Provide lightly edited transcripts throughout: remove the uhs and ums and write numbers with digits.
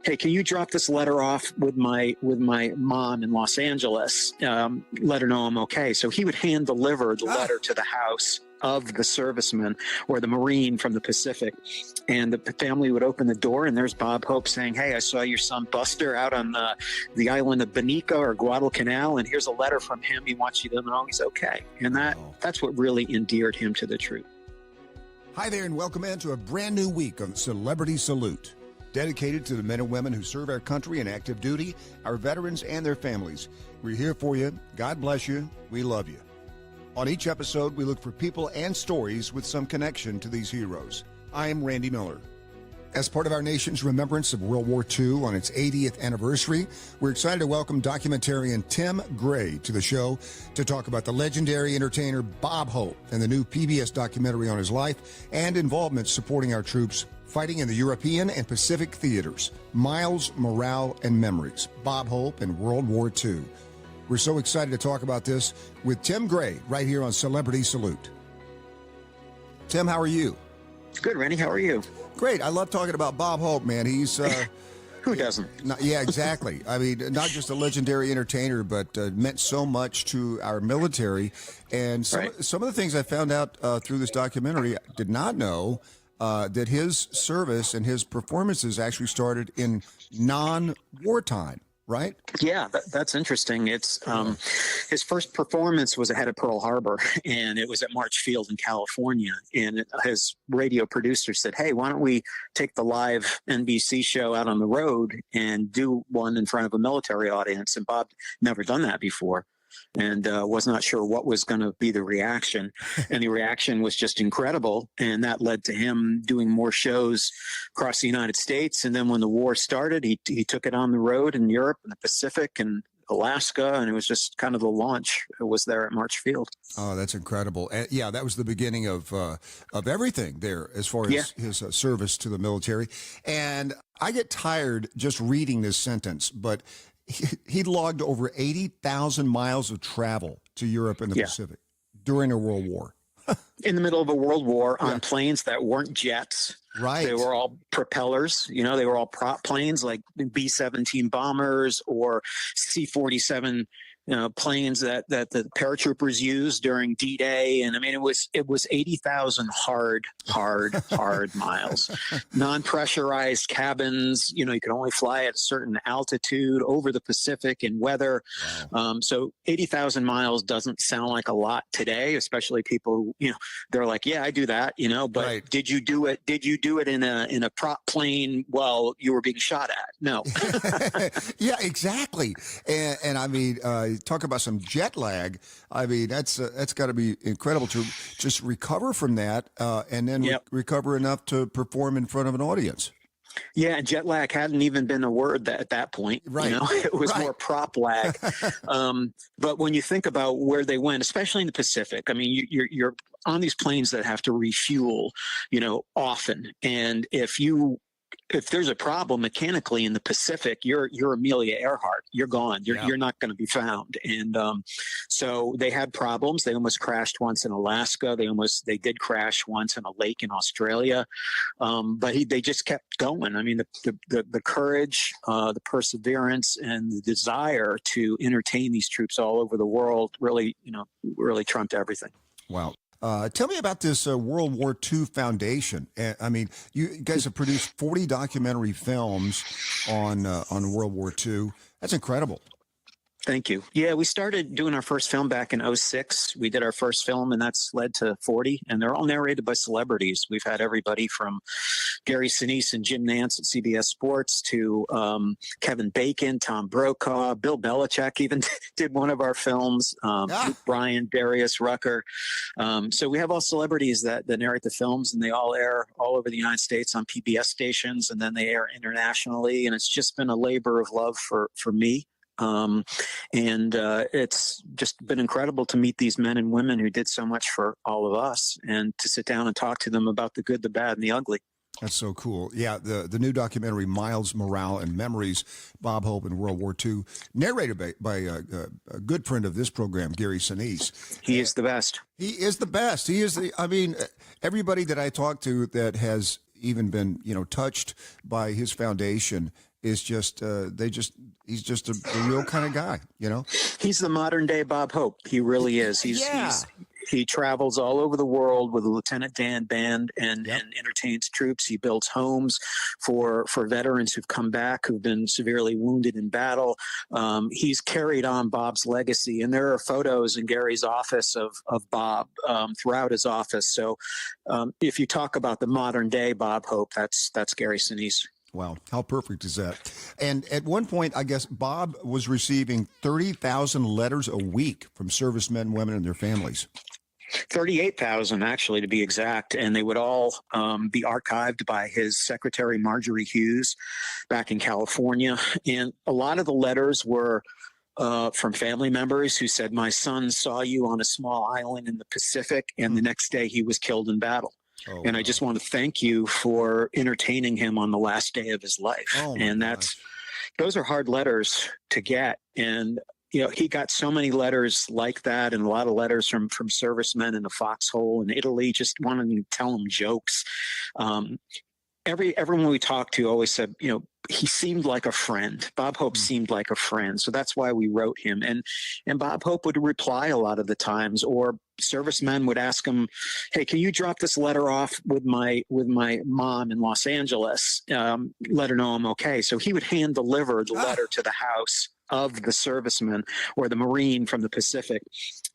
hey, can you drop this letter off with my mom in Los Angeles? Let her know I'm okay. So he would hand deliver the letter to the house of the serviceman or the Marine from the Pacific. And the family would open the door, and there's Bob Hope saying, hey, I saw your son Buster out on the island of Bonica or Guadalcanal, and here's a letter from him. He wants you to know he's okay. And that's what really endeared him to the troop. Hi there, and welcome into a brand new week on Celebrity Salute, dedicated to the men and women who serve our country in active duty, our veterans and their families. We're here for you. God bless you. We love you. On each episode, we look for people and stories with some connection to these heroes. I am Randy Miller. As part of our nation's remembrance of World War II on its 80th anniversary, we're excited to welcome documentarian Tim Gray to the show to talk about the legendary entertainer Bob Hope and the new PBS documentary on his life and involvement supporting our troops fighting in the European and Pacific theaters. Miles, Morale, and Memories. Bob Hope and World War II. We're so excited to talk about this with Tim Gray right here on Celebrity Salute. Tim, how are you? Good, Randy. How are you? Great. I love talking about Bob Hope, man. He's... Who doesn't? Yeah, exactly. I mean, not just a legendary entertainer, but meant so much to our military. And some of the things I found out through this documentary, I did not know that his service and his performances actually started in non-wartime. Right? Yeah, that's interesting. It's his first performance was ahead of Pearl Harbor, and it was at March Field in California. And his radio producer said, hey, why don't we take the live NBC show out on the road and do one in front of a military audience? And Bob never done that before, and was not sure what was going to be the reaction. And the reaction was just incredible. And that led to him doing more shows across the United States. And then when the war started, he took it on the road in Europe and the Pacific and Alaska. And it was just kind of the launch. It was there at March Field. Oh, that's incredible. And yeah, that was the beginning of everything there as far as his service to the military. And I get tired just reading this sentence, but he logged over 80,000 miles of travel to Europe and the Pacific during a world war. In the middle of a world war on planes that weren't jets. Right. They were all propellers. You know, they were all prop planes like B-17 bombers or C-47 planes that the paratroopers used during D-Day. And I mean, it was 80,000 hard miles, non-pressurized cabins. You know, you could only fly at a certain altitude over the Pacific in weather. Wow. So 80,000 miles doesn't sound like a lot today, especially people who, they're like, yeah, I do that, but did you do it? Did you do it in a prop plane while you were being shot at? No. Yeah, exactly. And I mean, talk about some jet lag. I mean, that's got to be incredible to just recover from that and then recover enough to perform in front of an audience. Yeah, jet lag hadn't even been a word at that point. Right. It was more prop lag. But when you think about where they went, especially in the Pacific, I mean, you're on these planes that have to refuel, often. And if there's a problem mechanically in the Pacific, you're Amelia Earhart. You're gone. You're not going to be found. And so they had problems. They almost crashed once in Alaska. They did crash once in a lake in Australia. But they just kept going. I mean, the courage, the perseverance, and the desire to entertain these troops all over the world really trumped everything. Wow. Tell me about this World War II Foundation. I mean, you guys have produced 40 documentary films on World War II. That's incredible. Thank you. Yeah, we started doing our first film back in 2006. We did our first film, and that's led to 40, and they're all narrated by celebrities. We've had everybody from Gary Sinise and Jim Nantz at CBS Sports to Kevin Bacon, Tom Brokaw, Bill Belichick even did one of our films, Brian, Darius Rucker. So we have all celebrities that narrate the films, and they all air all over the United States on PBS stations, and then they air internationally, and it's just been a labor of love for me. It's just been incredible to meet these men and women who did so much for all of us and to sit down and talk to them about the good, the bad, and the ugly. That's so cool. Yeah, the new documentary, Miles, Morale, and Memories, Bob Hope in World War II, narrated by a good friend of this program, Gary Sinise. He is the best. He is the best. He is I mean, everybody that I talk to that has even been, touched by his foundation is just, he's just a real kind of guy, He's the modern day Bob Hope. He really is. He travels all over the world with the Lieutenant Dan Band and entertains troops. He builds homes for veterans who've come back, who've been severely wounded in battle. He's carried on Bob's legacy, and there are photos in Gary's office of Bob throughout his office. So if you talk about the modern day Bob Hope, that's Gary Sinise. Wow, how perfect is that? And at one point, I guess Bob was receiving 30,000 letters a week from servicemen, women, and their families. 38,000, actually, to be exact. And they would all be archived by his secretary, Marjorie Hughes, back in California. And a lot of the letters were from family members who said, my son saw you on a small island in the Pacific, and the next day he was killed in battle. And I just want to thank you for entertaining him on the last day of his life. And those are hard letters to get. And, he got so many letters like that, and a lot of letters from servicemen in the foxhole in Italy, just wanting to tell him jokes. Everyone we talked to always said, he seemed like a friend. Bob Hope seemed like a friend. So that's why we wrote him. And Bob Hope would reply a lot of the times, or servicemen would ask him, hey, can you drop this letter off with my mom in Los Angeles? Let her know I'm okay. So he would hand deliver the letter to the house of the serviceman or the Marine from the Pacific.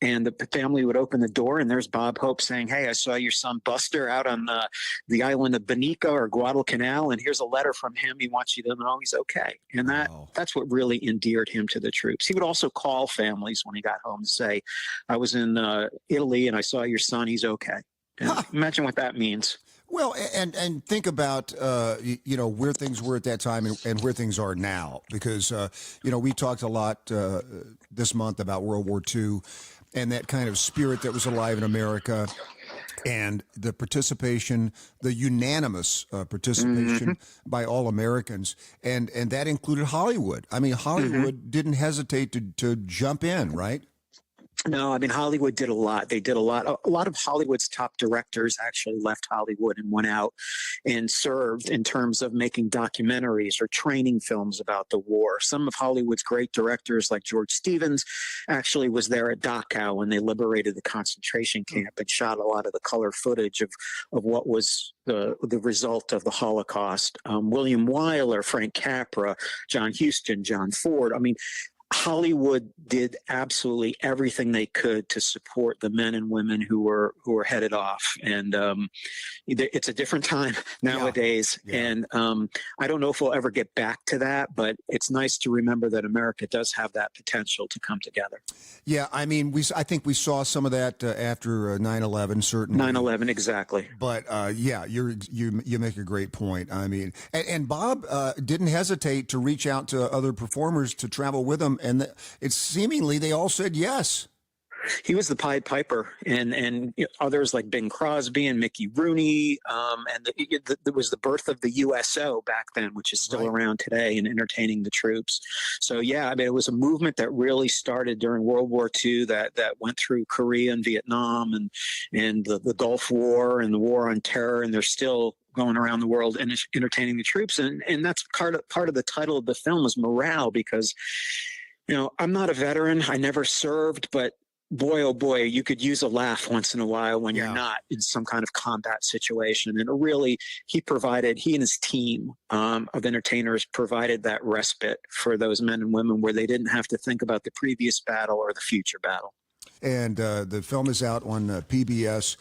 And the family would open the door, and there's Bob Hope saying, hey, I saw your son Buster out on the island of Bonica or Guadalcanal, and here's a letter from him. He wants you to know he's okay. And that's what really endeared him to the troops. He would also call families when he got home to say, I was in Italy and I saw your son. He's okay. And imagine what that means. Well, and think about, where things were at that time and where things are now, because, we talked a lot this month about World War II and that kind of spirit that was alive in America, and the participation, the unanimous participation by all Americans. And that included Hollywood. I mean, Hollywood didn't hesitate to jump in, right? No, I mean, Hollywood did a lot. They did a lot. A lot of Hollywood's top directors actually left Hollywood and went out and served in terms of making documentaries or training films about the war. Some of Hollywood's great directors, like George Stevens, actually was there at Dachau when they liberated the concentration camp and shot a lot of the color footage of what was the result of the Holocaust. William Wyler, Frank Capra, John Huston, John Ford. I mean, Hollywood did absolutely everything they could to support the men and women who were headed off, and it's a different time nowadays. And I don't know if we'll ever get back to that, but it's nice to remember that America does have that potential to come together. Yeah, I mean, I think we saw some of that after 9/11, certainly. 9/11, exactly. But you make a great point. I mean, and Bob didn't hesitate to reach out to other performers to travel with him. And it's seemingly they all said yes. He was the Pied Piper, and others like Bing Crosby and Mickey Rooney, and there was the birth of the USO back then, which is still around today and entertaining the troops. So yeah, I mean, it was a movement that really started during World War II that went through Korea and Vietnam and the Gulf War and the War on Terror, and they're still going around the world and entertaining the troops, and that's part of the title of the film is morale, because I'm not a veteran, I never served, but boy, oh boy, you could use a laugh once in a while when you're not in some kind of combat situation. And he and his team of entertainers provided that respite for those men and women where they didn't have to think about the previous battle or the future battle. And the film is out on PBS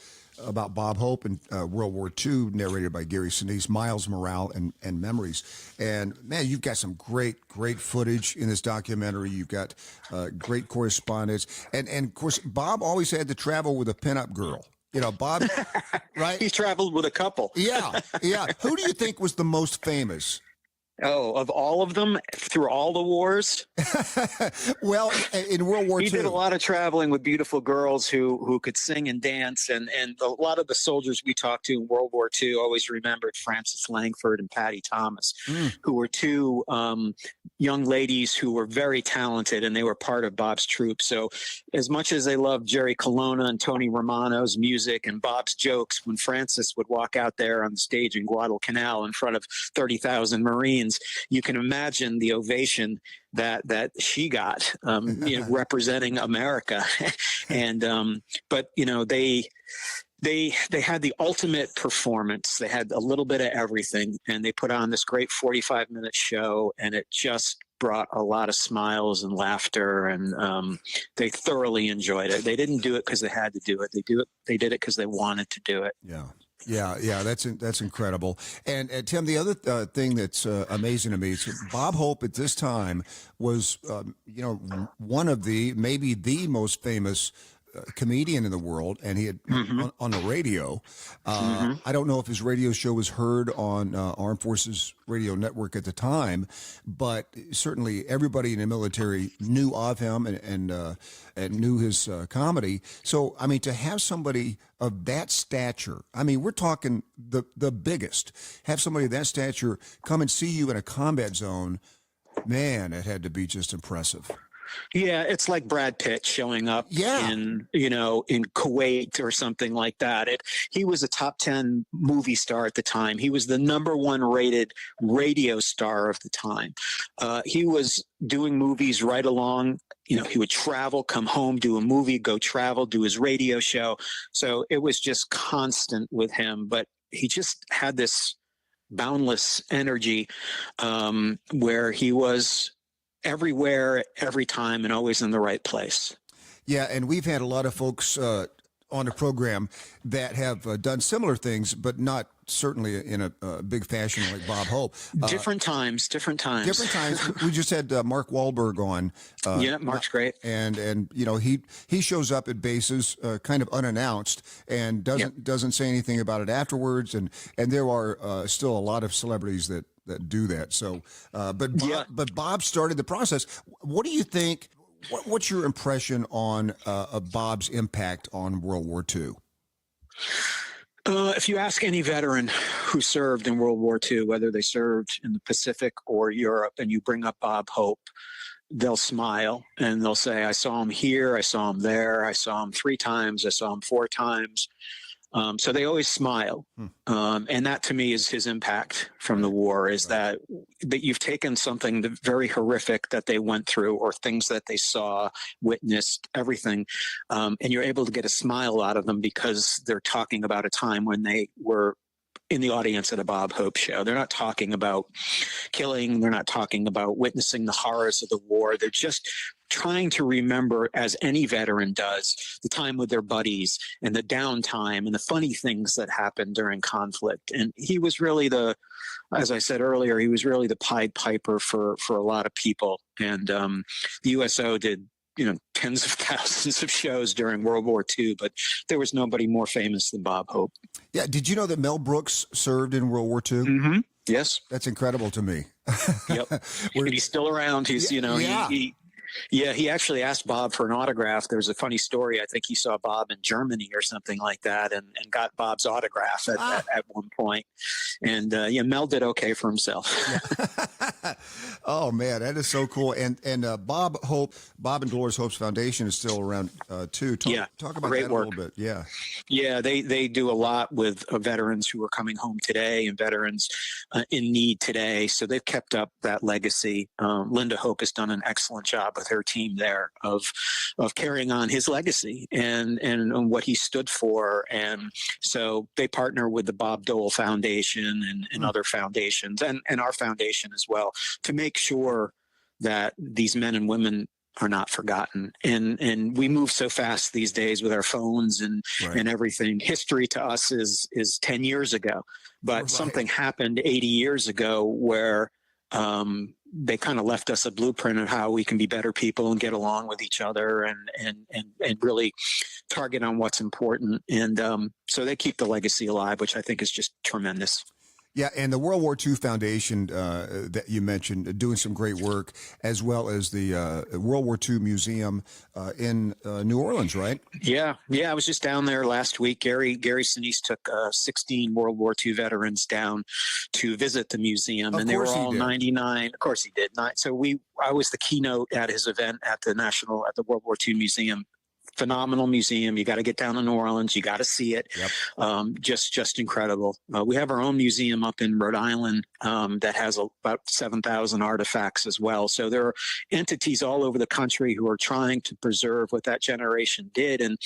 about Bob Hope and World War II, narrated by Gary Sinise, Miles, Morale, and Memories. And, man, you've got some great footage in this documentary. You've got great correspondence. And, of course, Bob always had to travel with a pinup girl. Bob, right? He traveled with a couple. Yeah. Who do you think was the most famous Oh, of all of them, through all the wars? Well, in World War II. He did a lot of traveling with beautiful girls who could sing and dance. And a lot of the soldiers we talked to in World War II always remembered Frances Langford and Patty Thomas, who were two young ladies who were very talented, and they were part of Bob's troupe. So as much as they loved Jerry Colonna and Tony Romano's music and Bob's jokes, when Frances would walk out there on the stage in Guadalcanal in front of 30,000 Marines, you can imagine the ovation that she got, representing America. And but they had the ultimate performance. They had a little bit of everything, and they put on this great 45-minute show, and it just brought a lot of smiles and laughter, and they thoroughly enjoyed it. They didn't do it because they had to do it. They did it because they wanted to do it. Yeah, that's incredible. And Tim, the other thing that's amazing to me is Bob Hope at this time was, one of maybe the most famous comedian in the world, and he had on the radio. I don't know if his radio show was heard on Armed Forces Radio Network at the time, but certainly everybody in the military knew of him and knew his comedy. So, I mean, to have somebody of that stature, I mean, we're talking the biggest, have somebody of that stature come and see you in a combat zone, man, it had to be just impressive. Yeah, it's like Brad Pitt showing up in Kuwait or something like that. He was a top 10 movie star at the time. He was the #1 rated radio star of the time. He was doing movies right along. He would travel, come home, do a movie, go travel, do his radio show. So it was just constant with him. But he just had this boundless energy where he was everywhere, every time, and always in the right place. Yeah, and we've had a lot of folks on the program that have done similar things, but not certainly in a big fashion like Bob Hope. Different times. We just had Mark Wahlberg on. Yeah, Mark's great. And he shows up at bases kind of unannounced and doesn't say anything about it afterwards. And there are still a lot of celebrities that do that. So, but Bob started the process. What do you think? What's your impression on Bob's impact on World War II? If you ask any veteran who served in World War II, whether they served in the Pacific or Europe, and you bring up Bob Hope, they'll smile and they'll say, I saw him here, I saw him there, I saw him 3 times, I saw him 4 times. So they always smile. And that to me is his impact from the war, is that you've taken something very horrific that they went through, or things that they saw, witnessed, everything. And you're able to get a smile out of them because they're talking about a time when they were in the audience at a Bob Hope show. They're not talking about killing. They're not talking about witnessing the horrors of the war. They're just trying to remember, as any veteran does, the time with their buddies and the downtime and the funny things that happened during conflict. And he was really as I said earlier, he was really the Pied Piper for a lot of people. And the USO did tens of thousands of shows during World War II, but there was nobody more famous than Bob Hope. Yeah. Did you know that Mel Brooks served in World War II? Mm-hmm. Yes. That's incredible to me. Yep. And he's still around. He's, he actually asked Bob for an autograph. There's a funny story. I think he saw Bob in Germany or something like that, and got Bob's autograph at one point. And Mel did okay for himself. Oh man, that is so cool. And Bob and Dolores Hope's Foundation is still around too. Talk about that a little bit. Yeah, they do a lot with veterans who are coming home today and veterans in need today. So they've kept up that legacy. Linda Hope has done an excellent job with her team there of carrying on his legacy and what he stood for. And so they partner with the Bob Dole Foundation and other foundations and our foundation as well, to make sure that these men and women are not forgotten. And we move so fast these days with our phones and everything. History to us is 10 years ago, but something happened 80 years ago where they kind of left us a blueprint of how we can be better people and get along with each other and really target on what's important. And so they keep the legacy alive, which I think is just tremendous. Yeah, and the World War II Foundation that you mentioned, doing some great work, as well as the World War II Museum in New Orleans, right? Yeah. I was just down there last week. Gary Sinise took 16 World War II veterans down to visit the museum, and they were all 99. Of course he did. I was the keynote at his event at the World War II Museum. Phenomenal museum. You got to get down to New Orleans. You got to see it. Yep. Just incredible. We have our own museum up in Rhode Island that has about 7,000 artifacts as well. So there are entities all over the country who are trying to preserve what that generation did. And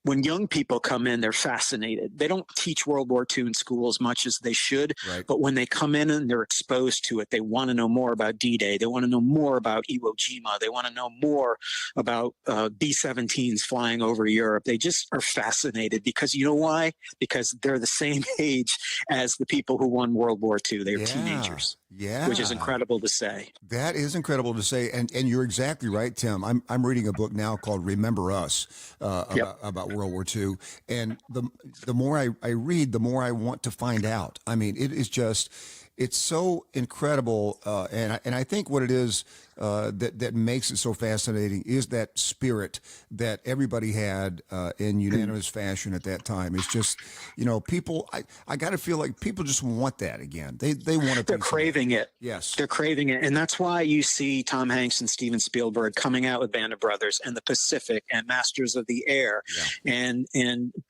when young people come in, they're fascinated. They don't teach World War II in school as much as they should, right. But when they come in and they're exposed to it, they want to know more about D-Day. They want to know more about Iwo Jima. They want to know more about B-17s flying over Europe. They just are fascinated because you know why? Because they're the same age as the people who won World War II. They're teenagers. Yeah, which is incredible to say. That is incredible to say, and you're exactly right, Tim. I'm reading a book now called Remember Us about World War II, and the more I read, the more I want to find out. I mean, it's so incredible, and I think what it is that makes it so fascinating is that spirit that everybody had in unanimous fashion at that time. It's just, people. I got to feel like people just want that again. They want it. They're craving it. Yes, they're craving it, and that's why you see Tom Hanks and Steven Spielberg coming out with Band of Brothers and The Pacific and Masters of the Air and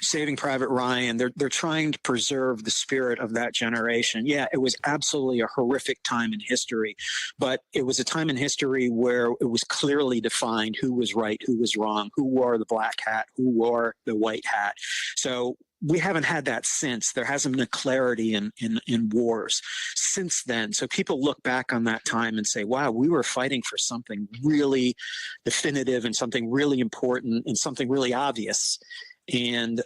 Saving Private Ryan. They're trying to preserve the spirit of that generation. Yeah, it was absolutely a horrific time in history, but it was a time in history where it was clearly defined who was right, who was wrong, who wore the black hat, who wore the white hat. So we haven't had that since. There hasn't been a clarity in wars since then. So people look back on that time and say, wow, we were fighting for something really definitive and something really important and something really obvious. And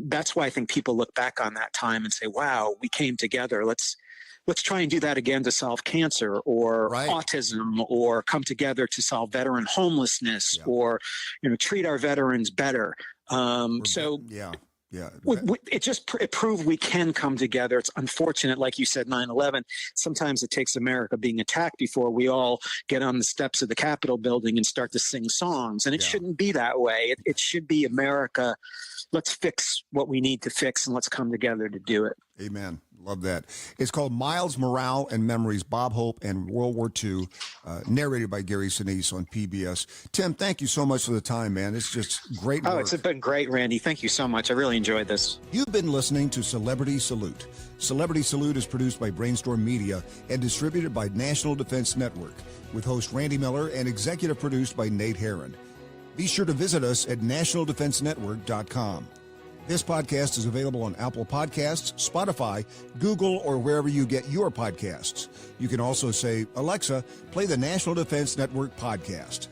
that's why I think people look back on that time and say, wow, we came together. Let's try and do that again to solve cancer or autism, or come together to solve veteran homelessness, or treat our veterans better. It proved we can come together. It's unfortunate, like you said, 9/11. Sometimes it takes America being attacked before we all get on the steps of the Capitol building and start to sing songs. And it shouldn't be that way. It should be America. Let's fix what we need to fix, and let's come together to do it. Amen. Love that. It's called Miles, Morale, and Memories, Bob Hope and World War II, narrated by Gary Sinise on PBS. Tim, thank you so much for the time, man. It's just great work. Oh, it's been great, Randy. Thank you so much. I really enjoyed this. You've been listening to Celebrity Salute. Celebrity Salute is produced by Brainstorm Media and distributed by National Defense Network, with host Randy Miller and executive produced by Nate Herron. Be sure to visit us at nationaldefensenetwork.com. This podcast is available on Apple Podcasts, Spotify, Google, or wherever you get your podcasts. You can also say, Alexa, play the National Defense Network podcast.